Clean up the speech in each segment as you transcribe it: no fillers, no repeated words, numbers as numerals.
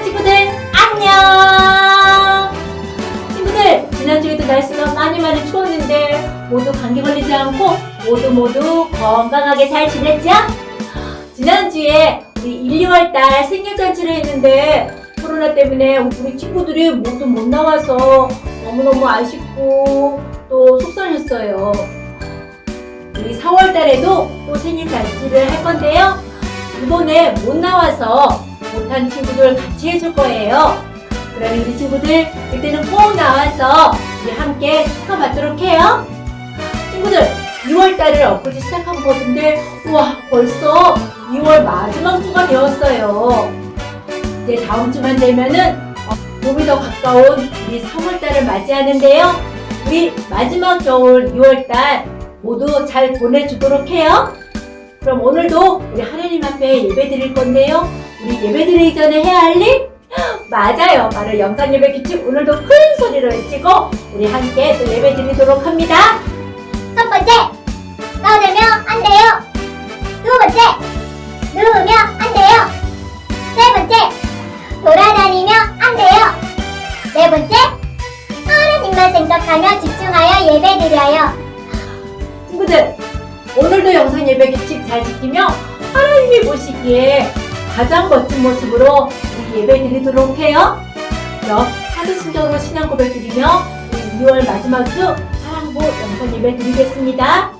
친구들 안녕. 친구들 지난주에도 날씨가 많이 추웠는데 모두 감기 걸리지 않고 모두 건강하게 잘 지냈죠? 지난주에 우리 1, 2월달 생일잔치를 했는데 코로나 때문에 우리 친구들이 모두 못 나와서 너무너무 아쉽고 또 속상했어요. 우리 4월달에도 또 생일잔치를 할 건데요. 이번에 못 나와서 못한 친구들 같이 해줄 거예요. 그러니 우리 친구들 그때는 꼭 나와서 우리 함께 축하받도록 해요. 친구들 2월달을 엊그제 시작한 거같은데 우와 벌써 2월 마지막 주가 되었어요. 이제 다음 주만 되면은 봄이 더 가까운 우리 3월달을 맞이하는데요. 우리 마지막 겨울 2월달 모두 잘 보내주도록 해요. 그럼 오늘도 우리 하나님 앞에 예배 드릴 건데요. 우리 예배 드리기 전에 해야 할 일? 맞아요. 바로 영상 예배 규칙 오늘도 큰 소리로 외치고 우리 함께 또 예배 드리도록 합니다. 첫 번째, 떠들면 안 돼요. 두 번째, 누우면 안 돼요. 세 번째, 돌아다니면 안 돼요. 네 번째, 하나님만 생각하며 집중하여 예배드려요. 친구들 오늘도 영상 예배 규칙 잘 지키며 하나님이 보시기에 가장 멋진 모습으로 우리 예배 드리도록 해요. 그럼 사도신경으로 신앙 고백 드리며 우리 2월 마지막 주 사랑부 영상 예배 드리겠습니다.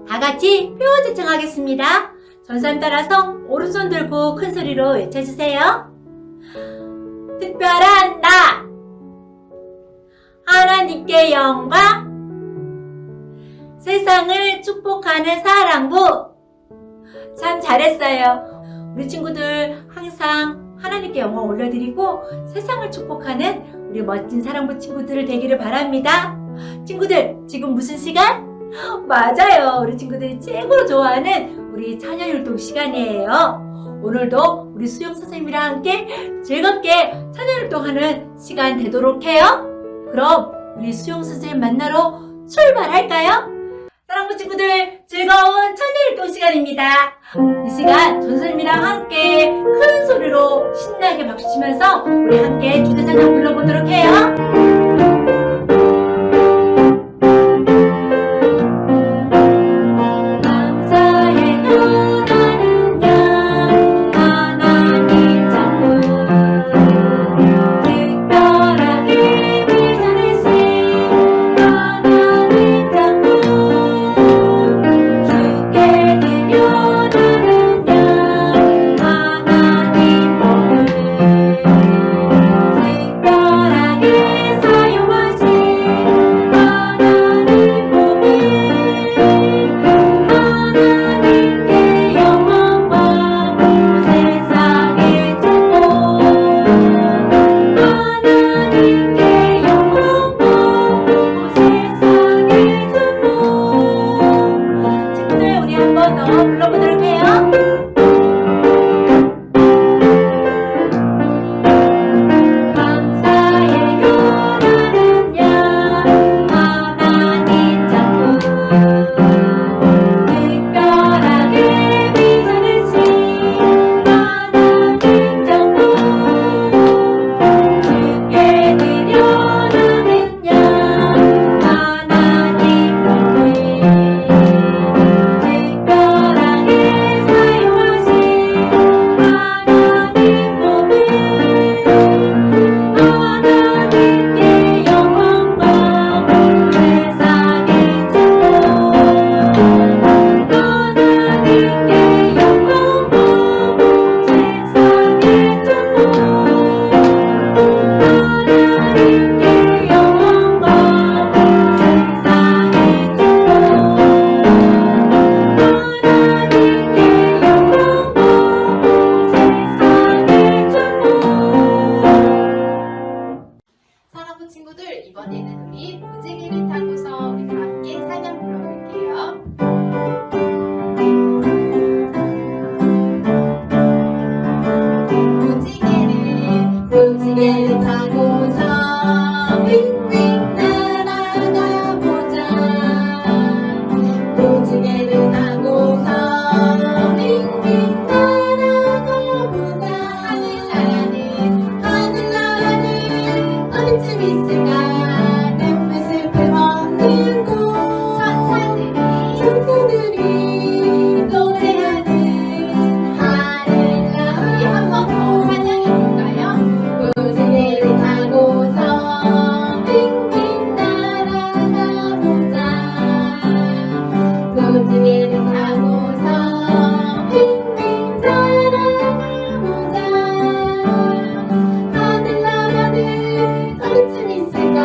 다같이 표어 제청하겠습니다. 전산 따라서 오른손 들고 큰 소리로 외쳐주세요. 특별한 나 하나님께 영광 세상을 축복하는 사랑부. 참 잘했어요. 우리 친구들 항상 하나님께 영광 올려드리고 세상을 축복하는 우리 멋진 사랑부 친구들 되기를 바랍니다. 친구들 지금 무슨 시간? 맞아요. 우리 친구들이 최고로 좋아하는 우리 찬양율동 시간이에요. 오늘도 우리 수영 선생님이랑 함께 즐겁게 찬양율동하는 시간 되도록 해요. 그럼 우리 수영 선생님 만나러 출발할까요? 사랑부 친구들 즐거운 찬양율동 시간입니다. 이 시간 전 선생님이랑 함께 큰 소리로 신나게 박수치면서 우리 함께 주제 찬양 불러보도록 해요. 감사해요 더 불러보도록 해요. 감사해요 나는야 하나님 작품 특별하게 빚어내신 하나님 작품 주께 드려 나는야 하나님 법을 특별하게 사용하신 하나님 법을 하나님께 영광과 세상의 축복 하나님께 영광과 세상의 축복 하나님께 영광과 세상의 축복 하나님께 영광과 세상의 축복. 사랑부 친구들, 이번에는 우리 무지개를 타고서 우리 다 함께 찬양 불러볼게요. 무지개를 타고서 윙윙 날아가 보자. 무지개를 타고서 윙윙 날아가 보자. 하늘나라는 어디쯤 있을까? 눈물 슬픔 없는 곳. 천사들이 노래하는 하늘나라. 우리 한번 더 찬양해볼까요? 무지개를 타고서 빙빙 날아가 보자. 무지개를 타고서 빙빙 날아가 보자. 하늘나라는 어디쯤 있을까?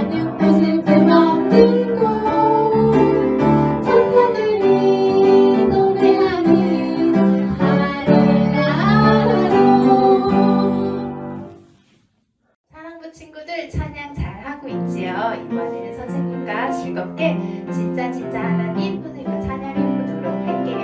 눈물 슬픔 없는 곳. 천사들이 노래하는 하늘나라로. 사랑부 친구들, 찬양 잘하고 있지요? 이번에는 선생님과 즐겁게 진짜 하나님 오늘과 찬양해 보도록 할게요.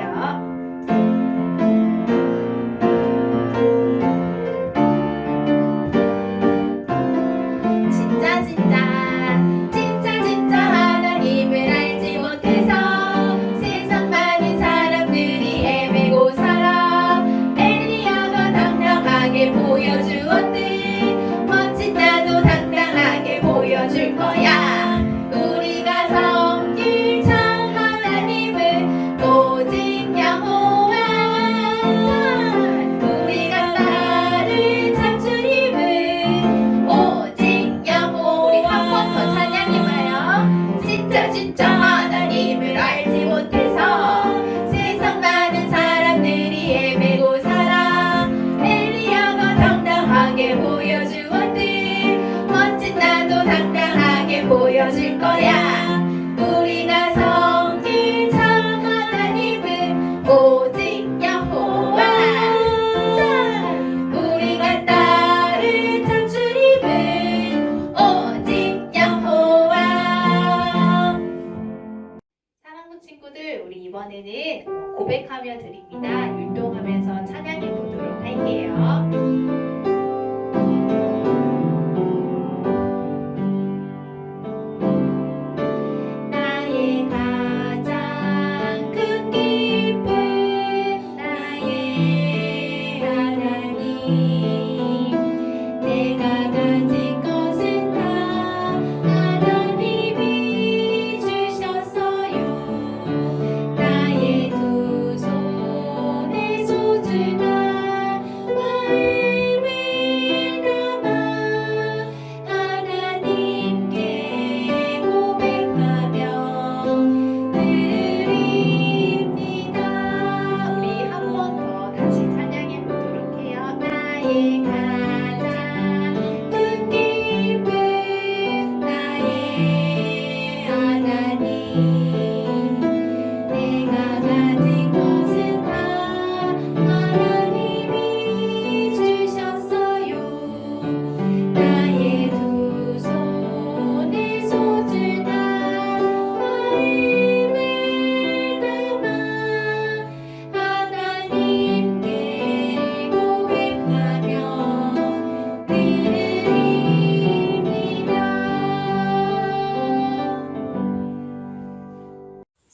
진짜 하나님을 알지 못해서 세상 많은 사람들이 헤매고 살아. 엘리야가 당당하게 보여주었듯 멋진 나도 당당하게 보여줄 거야. 우리가 섬길 참 하나님은 오직 여호와. 우리가 따를 참 주님은 오직 여호와. 우리 한 번 더 찬양해봐요. 진짜 하나님을 알지 못해서 세상 많은 사람들이 헤매고 살아. 엘리야가 당당하게 보여주었듯 멋진 나도 당당하게 보여줄 거야. 우리가 섬길 참 하나님은 오직 여호와. 우리가 따를 참 주님은 오직 여호와. 사랑부 친구들, 우리 이번에는 고백하며 드립니다. 율동하면서 찬양해 보도록 할게요. 나의 가장 큰 기쁨 나의 하나님. 내가 가진 것은 다 하나님이 주셨어요. 나의 두 손에 소중한 마음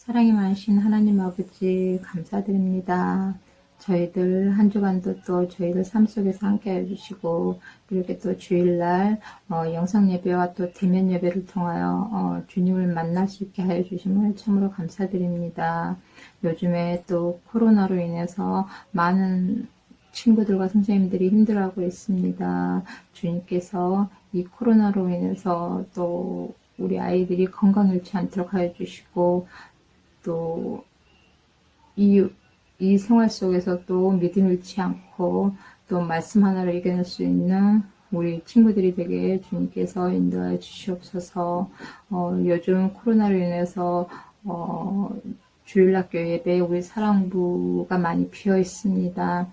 사랑이 많으신 하나님 아버지 감사드립니다. 저희들 한 주간도 또 저희들 삶 속에서 함께 해주시고 이렇게 또 주일날 영상 예배와 또 대면 예배를 통하여 주님을 만날 수 있게 하여 주심을 참으로 감사드립니다. 요즘에 또 코로나로 인해서 많은 친구들과 선생님들이 힘들어하고 있습니다. 주님께서 이 코로나로 인해서 또 우리 아이들이 건강 잃지 않도록 하여 주시고 또 이 생활 속에서 또 믿음 잃지 않고 또 말씀 하나로 이겨낼 수 있는 우리 친구들이 되게 주님께서 인도하여 주시옵소서. 요즘 코로나로 인해서 주일학교 예배 우리 사랑부가 많이 비어 있습니다.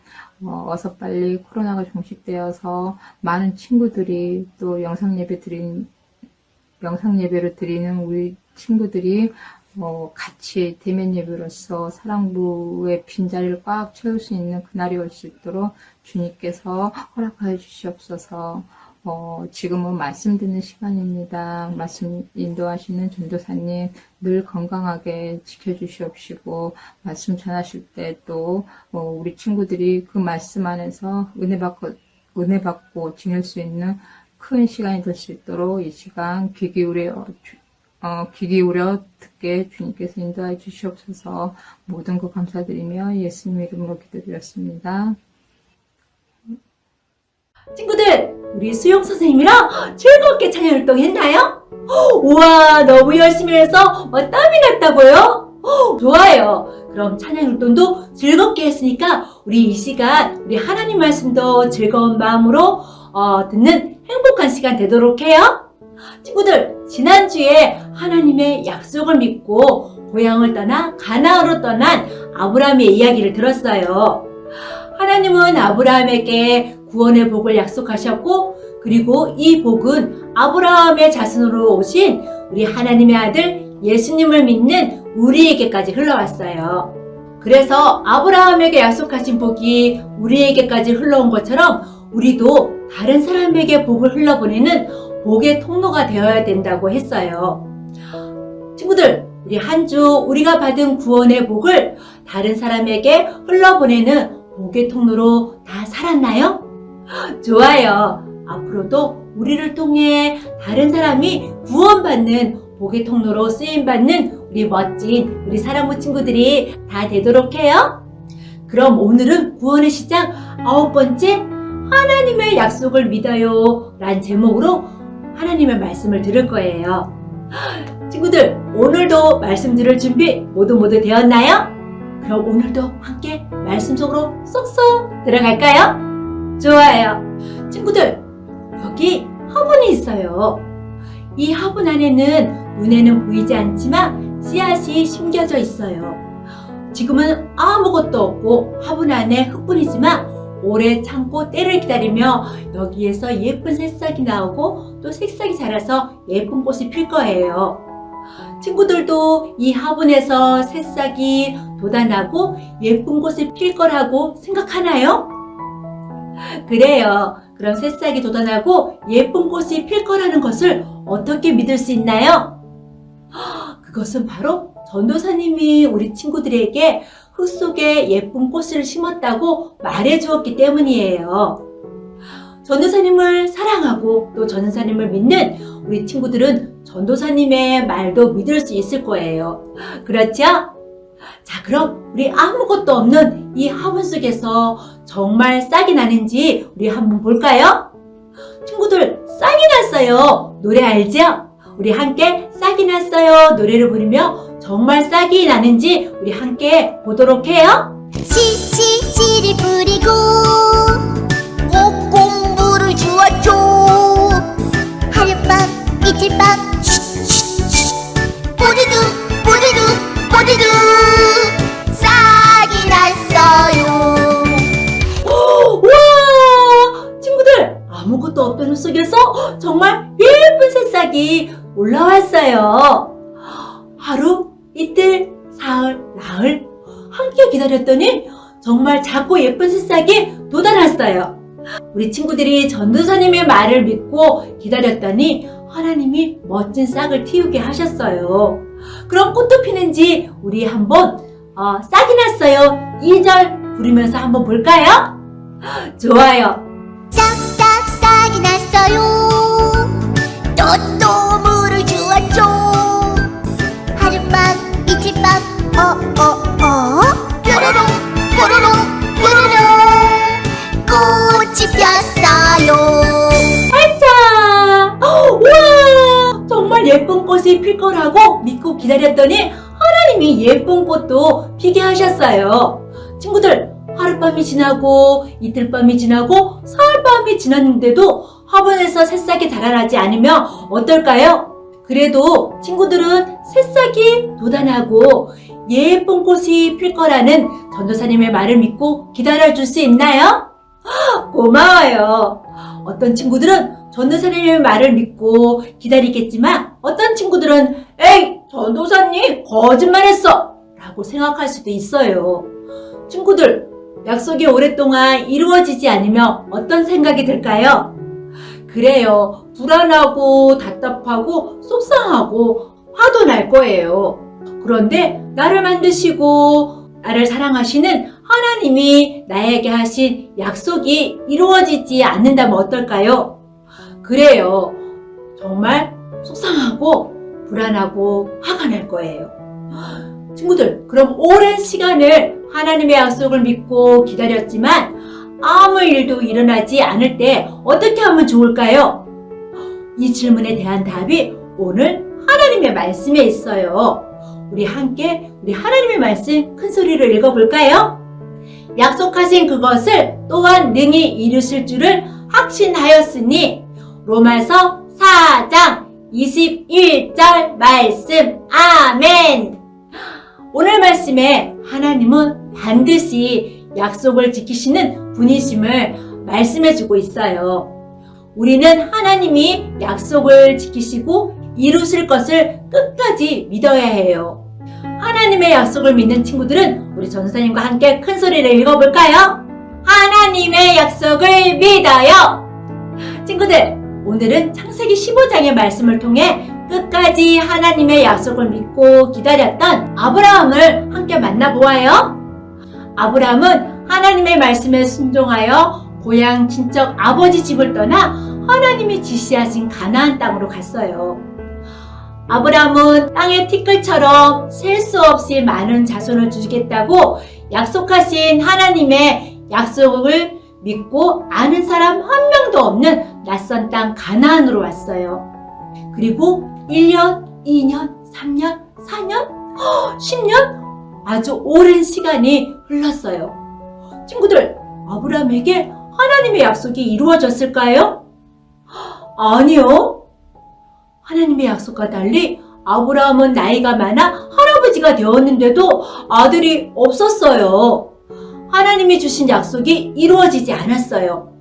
어서 빨리 코로나가 종식되어서 많은 친구들이 또 영상 예배를 드리는 우리 친구들이 같이 대면 예배로서 사랑부의 빈자리를 꽉 채울 수 있는 그날이 올 수 있도록 주님께서 허락하여 주시옵소서. 지금은 말씀 듣는 시간입니다. 말씀 인도하시는 전도사님 늘 건강하게 지켜주시옵시고 말씀 전하실 때 또 우리 친구들이 그 말씀 안에서 은혜 받고 지낼 수 있는 큰 시간이 될 수 있도록 이 시간 귀 기울여 듣게 주님께서 인도해 주시옵소서. 모든 것 감사드리며 예수님 이름으로 기도드렸습니다. 친구들, 우리 수영 선생님이랑 즐겁게 찬양 활동했나요? 우와, 너무 열심히 해서 땀이 났다고요? 좋아요. 그럼 찬양 활동도 즐겁게 했으니까 우리 이 시간 우리 하나님 말씀도 즐거운 마음으로 듣는 행복한 시간 되도록 해요. 친구들, 지난주에 하나님의 약속을 믿고 고향을 떠나 가나안으로 떠난 아브라함의 이야기를 들었어요. 하나님은 아브라함에게 구원의 복을 약속하셨고 그리고 이 복은 아브라함의 자손으로 오신 우리 하나님의 아들 예수님을 믿는 우리에게까지 흘러왔어요. 그래서 아브라함에게 약속하신 복이 우리에게까지 흘러온 것처럼 우리도 다른 사람에게 복을 흘러보내는 복의 통로가 되어야 된다고 했어요. 친구들, 우리 한 주 우리가 받은 구원의 복을 다른 사람에게 흘러보내는 복의 통로로 다 살았나요? 좋아요. 앞으로도 우리를 통해 다른 사람이 구원받는 복의 통로로 쓰임받는 우리 멋진 우리 사랑부 친구들이 다 되도록 해요. 그럼 오늘은 구원의 시작 9번째 하나님의 약속을 믿어요 란 제목으로 하나님의 말씀을 들을 거예요. 친구들, 오늘도 말씀 들을 준비 모두 되었나요? 그럼 오늘도 함께 말씀 속으로 쏙쏙 들어갈까요? 좋아요. 친구들, 여기 화분이 있어요. 이 화분 안에는 눈에는 보이지 않지만 씨앗이 심겨져 있어요. 지금은 아무것도 없고 화분 안에 흙뿐이지만 오래 참고 때를 기다리며 여기에서 예쁜 새싹이 나오고 또 새싹이 자라서 예쁜 꽃이 필 거예요. 친구들도 이 화분에서 새싹이 돋아나고 예쁜 꽃이 필 거라고 생각하나요? 그래요. 그럼 새싹이 돋아나고 예쁜 꽃이 필 거라는 것을 어떻게 믿을 수 있나요? 그것은 바로 전도사님이 우리 친구들에게 흙 속에 예쁜 꽃을 심었다고 말해 주었기 때문이에요. 전도사님을 사랑하고 또 전도사님을 믿는 우리 친구들은 전도사님의 말도 믿을 수 있을 거예요. 그렇죠? 자, 그럼 우리 아무것도 없는 이 화분 속에서 정말 싹이 나는지 우리 한번 볼까요? 친구들, 싹이 났어요. 노래 알죠? 우리 함께 싹이 났어요 노래를 부르며 정말 싹이 나는지 우리 함께 보도록 해요. 씨를 뿌리고 공물을 주었죠. 하룻밤 이틀밤 모두도 싹이 났어요. 우와! 친구들, 아무것도 없던 흙 속에서 정말 예쁜 새싹이 올라왔어요. 하루, 이틀, 사흘, 나흘 함께 기다렸더니 정말 작고 예쁜 새싹이 돋아났어요. 우리 친구들이 전도사님의 말을 믿고 기다렸더니 하나님이 멋진 싹을 틔우게 하셨어요. 그럼 꽃도 피는지 우리 한번 싹이 났어요 2절 부르면서 한번 볼까요? 좋아요. 싹싹싹이 났어요. 또또 물을 주었죠. 하룻밤 이틀밤 뾰로롱 뽀로롱 뾰로롱 꽃이 피었어요. 자, 우와! 정말 예쁜 꽃이 필 거라고 믿고 기다렸더니 하나님이 예쁜 꽃도 피게 하셨어요. 친구들, 하룻밤이 지나고 이틀밤이 지나고 사흘밤이 지났는데도 화분에서 새싹이 자라나지 않으면 어떨까요? 그래도 친구들은 새싹이 돋아나고 예쁜 꽃이 필 거라는 전도사님의 말을 믿고 기다려줄 수 있나요? 고마워요. 어떤 친구들은 전도사님의 말을 믿고 기다리겠지만 어떤 친구들은 에이 전도사님 거짓말했어 라고 생각할 수도 있어요. 친구들, 약속이 오랫동안 이루어지지 않으면 어떤 생각이 들까요? 그래요. 불안하고 답답하고 속상하고 화도 날 거예요. 그런데 나를 만드시고 나를 사랑하시는 하나님이 나에게 하신 약속이 이루어지지 않는다면 어떨까요? 그래요. 정말 속상하고 불안하고 화가 날 거예요. 친구들, 그럼 오랜 시간을 하나님의 약속을 믿고 기다렸지만 아무 일도 일어나지 않을 때 어떻게 하면 좋을까요? 이 질문에 대한 답이 오늘 하나님의 말씀에 있어요. 우리 함께 우리 하나님의 말씀 큰 소리로 읽어볼까요? 약속하신 그것을 또한 능히 이루실 줄을 확신하였으니 로마서 4장 21절 말씀. 아멘. 오늘 말씀에 하나님은 반드시 약속을 지키시는 분이심을 말씀해주고 있어요. 우리는 하나님이 약속을 지키시고 이루실 것을 끝까지 믿어야 해요. 하나님의 약속을 믿는 친구들은 우리 전도사님과 함께 큰 소리를 읽어볼까요? 하나님의 약속을 믿어요. 친구들, 오늘은 창세기 15장의 말씀을 통해 끝까지 하나님의 약속을 믿고 기다렸던 아브라함을 함께 만나보아요. 아브라함은 하나님의 말씀에 순종하여 고향 친척 아버지 집을 떠나 하나님이 지시하신 가나안 땅으로 갔어요. 아브라함은 땅의 티끌처럼 셀 수 없이 많은 자손을 주겠다고 약속하신 하나님의 약속을 믿고 아는 사람 한 명도 없는 낯선 땅 가나안으로 왔어요. 그리고 1년, 2년, 3년, 4년, 10년? 아주 오랜 시간이 흘렀어요. 친구들, 아브라함에게 하나님의 약속이 이루어졌을까요? 아니요. 하나님의 약속과 달리 아브라함은 나이가 많아 할아버지가 되었는데도 아들이 없었어요. 하나님이 주신 약속이 이루어지지 않았어요.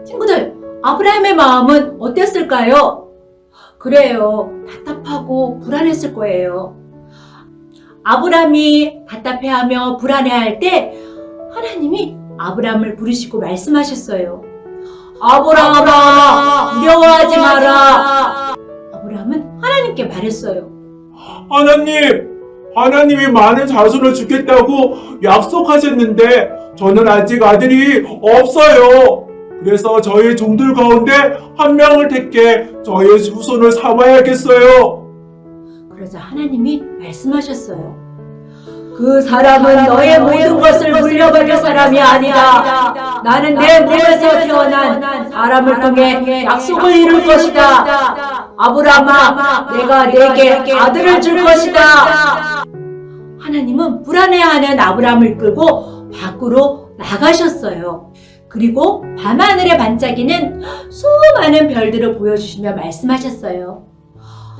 친구들, 아브라함의 마음은 어땠을까요? 그래요. 답답하고 불안했을 거예요. 아브라함이 답답해하며 불안해할 때 하나님이 아브라함을 부르시고 말씀하셨어요. 아브라함아, 두려워하지 마라. 아브라함은 하나님께 말했어요. 하나님이 많은 자손을 주겠다고 약속하셨는데 저는 아직 아들이 없어요. 그래서 저희 종들 가운데 한 명을 택해 저의 후손을 삼아야겠어요. 그러자 하나님이 말씀하셨어요. 그 사람은 너의 모든 것을 물려받을 사람이 아니다. 나는 내 몸에서 태어난 사람을 통해 약속을 이룰 것이다. 아브라함아, 내가 내게 아들을 줄 것이다. 하나님은 불안해하는 아브라함을 이끌고 밖으로 나가셨어요. 그리고 밤하늘에 반짝이는 수많은 별들을 보여주시며 말씀하셨어요.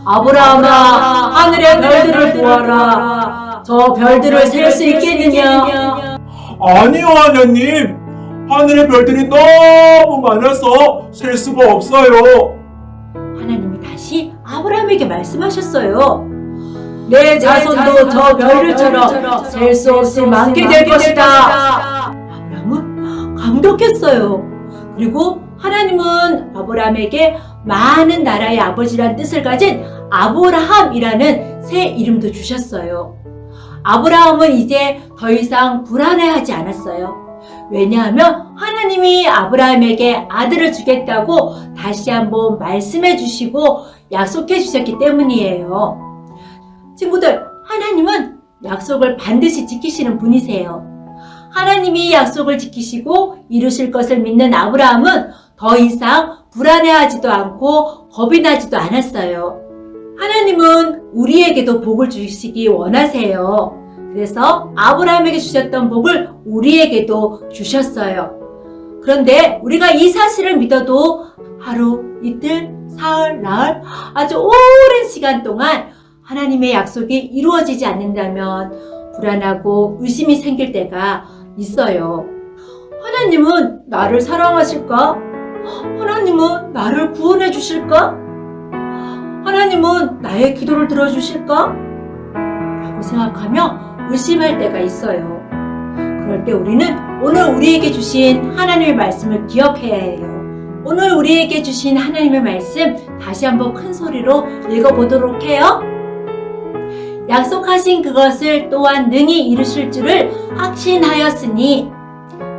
아브라함아, 하늘의 별들을 보아라. 저 별들을 셀 수 있겠느냐? 아니요, 하나님. 하늘의 별들이 너무 많아서 셀 수가 없어요. 하나님이 다시 아브라함에게 말씀하셨어요. 내 자손도 저 별들처럼 셀 수 없이 많게 될 것이다. 아브라함은 감격했어요. 그리고 하나님은 아브라함에게 많은 나라의 아버지란 뜻을 가진 아브라함이라는 새 이름도 주셨어요. 아브라함은 이제 더 이상 불안해하지 않았어요. 왜냐하면 하나님이 아브라함에게 아들을 주겠다고 다시 한번 말씀해 주시고 약속해 주셨기 때문이에요. 친구들, 하나님은 약속을 반드시 지키시는 분이세요. 하나님이 약속을 지키시고 이루실 것을 믿는 아브라함은 더 이상 불안해하지도 않고 겁이 나지도 않았어요. 하나님은 우리에게도 복을 주시기 원하세요. 그래서 아브라함에게 주셨던 복을 우리에게도 주셨어요. 그런데 우리가 이 사실을 믿어도 하루, 이틀, 사흘, 나흘 아주 오랜 시간 동안 하나님의 약속이 이루어지지 않는다면 불안하고 의심이 생길 때가 있어요. 하나님은 나를 사랑하실까? 하나님은 나를 구원해 주실까? 하나님은 나의 기도를 들어주실까? 라고 생각하며 의심할 때가 있어요. 그럴 때 우리는 오늘 우리에게 주신 하나님의 말씀을 기억해야 해요. 오늘 우리에게 주신 하나님의 말씀 다시 한번 큰 소리로 읽어보도록 해요. 약속하신 그것을 또한 능히 이루실 줄을 확신하였으니.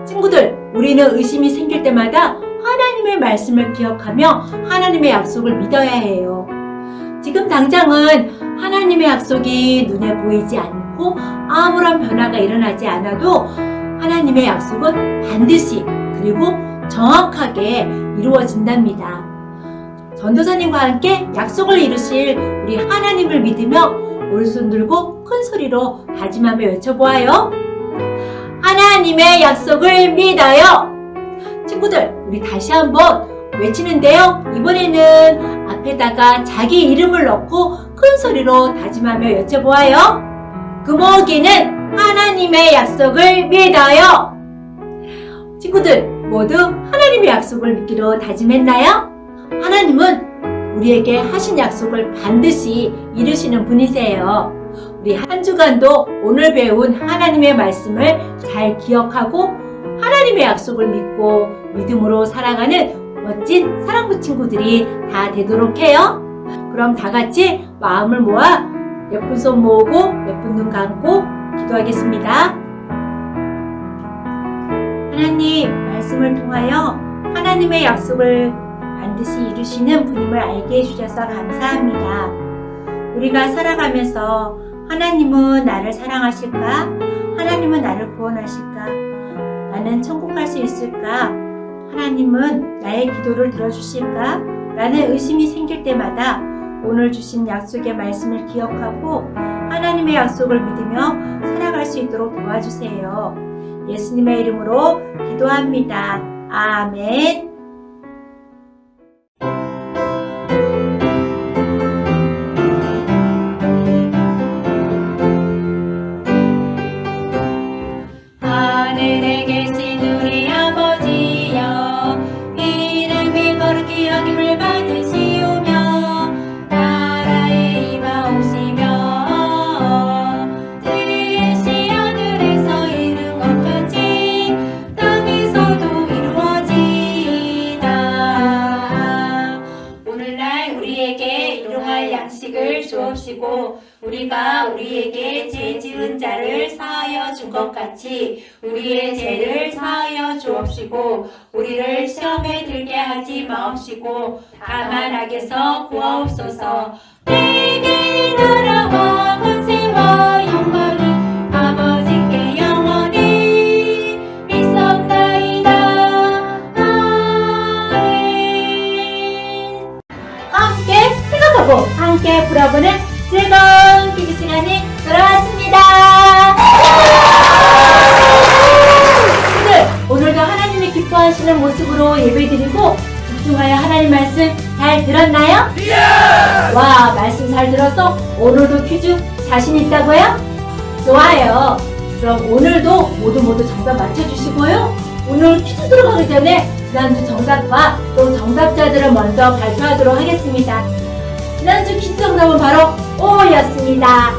친구들, 우리는 의심이 생길 때마다 하나님의 말씀을 기억하며 하나님의 약속을 믿어야 해요. 지금 당장은 하나님의 약속이 눈에 보이지 않고 아무런 변화가 일어나지 않아도 하나님의 약속은 반드시 그리고 정확하게 이루어진답니다. 전도사님과 함께 약속을 이루실 우리 하나님을 믿으며 오른손 들고 큰 소리로 다짐하며 외쳐보아요. 하나님의 약속을 믿어요. 친구들, 우리 다시 한번 외치는데요. 이번에는 앞에다가 자기 이름을 넣고 큰 소리로 다짐하며 외쳐보아요. 금오기는 하나님의 약속을 믿어요. 친구들, 모두 하나님의 약속을 믿기로 다짐했나요? 하나님은 우리에게 하신 약속을 반드시 이루시는 분이세요. 우리 한 주간도 오늘 배운 하나님의 말씀을 잘 기억하고 하나님의 약속을 믿고 믿음으로 살아가는 멋진 사랑부 친구들이 다 되도록 해요. 그럼 다 같이 마음을 모아 예쁜 손 모으고 예쁜 눈 감고 기도하겠습니다. 하나님, 말씀을 통하여 하나님의 약속을 반드시 이루시는 분임을 알게 해주셔서 감사합니다. 우리가 살아가면서 하나님은 나를 사랑하실까? 하나님은 나를 구원하실까? 나는 천국 갈 수 있을까? 하나님은 나의 기도를 들어주실까? 라는 의심이 생길 때마다 오늘 주신 약속의 말씀을 기억하고 하나님의 약속을 믿으며 살아갈 수 있도록 도와주세요. 예수님의 이름으로 기도합니다. 아멘. 하늘에 계신 우리 아버지여, 이름이 거룩히 여김을 받으시오며 나라에 임하옵시며 뜻이 하늘에서 이룬 것 같이 땅에서도 이루어지이다. 오늘날 우리에게 일용할 양식을 주옵시고 우리가 우리에게 죄 지은 자를 사하여 준 것 같이 우리의 죄를 사하여 주옵시고 우리를 시험에 들게 하지 마옵시고 다만 악에서 구하옵소서. 내게 나라와 권세와 영광이 아버지께 영원히 있었나이다. 아멘. 함께 생각하고 함께 불어보는 즐거운 기도 시간이 돌아왔습니다. 오늘도 하나님이 기뻐하시는 모습으로 예배드리고 집중하여 하나님 말씀 잘 들었나요? 와, 말씀 잘 들어서 오늘도 퀴즈 자신 있다고요? 좋아요. 그럼 오늘도 모두 정답 맞춰주시고요. 오늘 퀴즈 들어가기 전에 지난주 정답과 또 정답자들을 먼저 발표하도록 하겠습니다. 지난주 퀴즈 정답은 바로 O였습니다.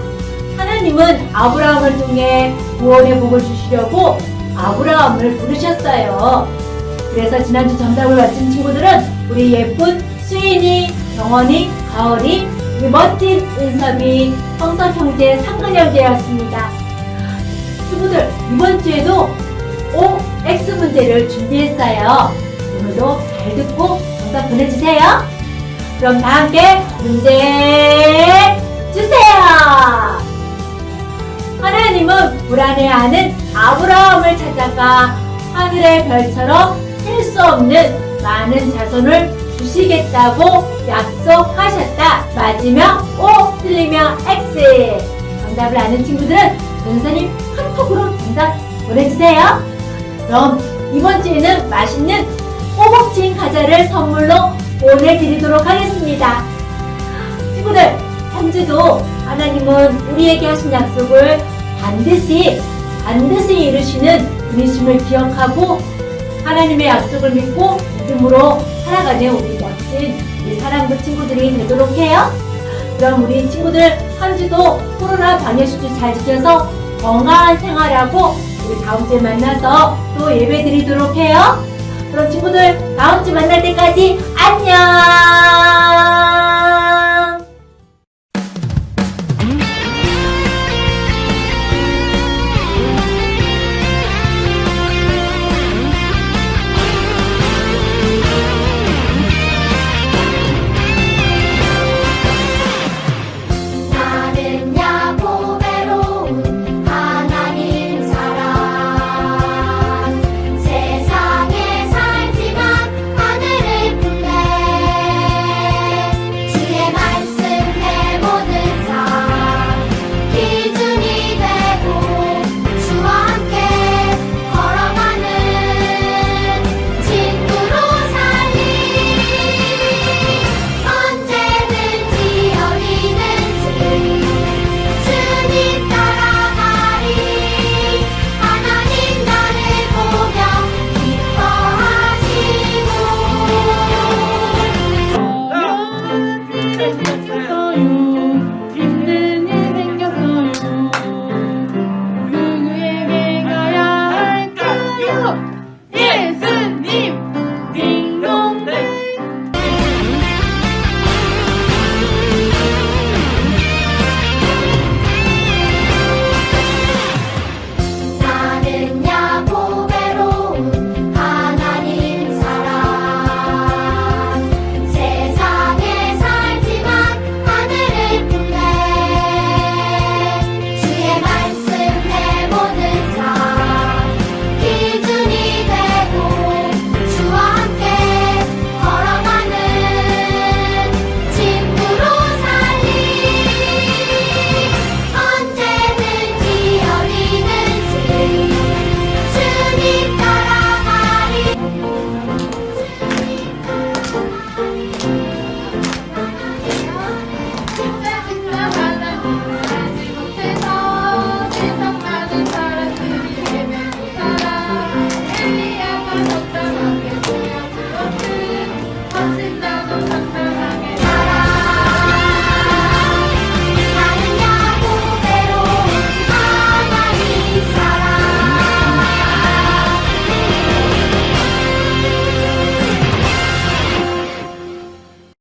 하나님은 아브라함을 통해 구원의 복을 주시려고 아브라함을 부르셨어요. 그래서 지난주 정답을 맞힌 친구들은 우리 예쁜 수인이, 정원이, 가을이, 우리 멋진 은섭이 형석 형제 상근형제였습니다. 친구들, 이번 주에도 OX 문제를 준비했어요. 오늘도 잘 듣고 정답 보내주세요. 그럼 다 함께 문제 주세요. 하나님은 불안해하는 아브라함을 찾아가 하늘의 별처럼 셀 수 없는 많은 자손을 주시겠다고 약속하셨다. 맞으면 O, 틀리면 X. 정답을 아는 친구들은 전사님 카톡으로 정답 보내주세요. 그럼 이번 주에는 맛있는 꼬북친 과자를 선물로 보내드리도록 하겠습니다. 친구들, 한 주도 하나님은 우리에게 하신 약속을 반드시 이루시는 분이심을 기억하고 하나님의 약속을 믿고 믿음으로 살아가는 우리 멋진 우리 사랑부 친구들이 되도록 해요. 그럼 우리 친구들 한 주도 코로나 방역수칙 잘 지켜서 건강한 생활하고 우리 다음 주에 만나서 또 예배 드리도록 해요. 그럼 친구들 다음 주 만날 때까지 안녕.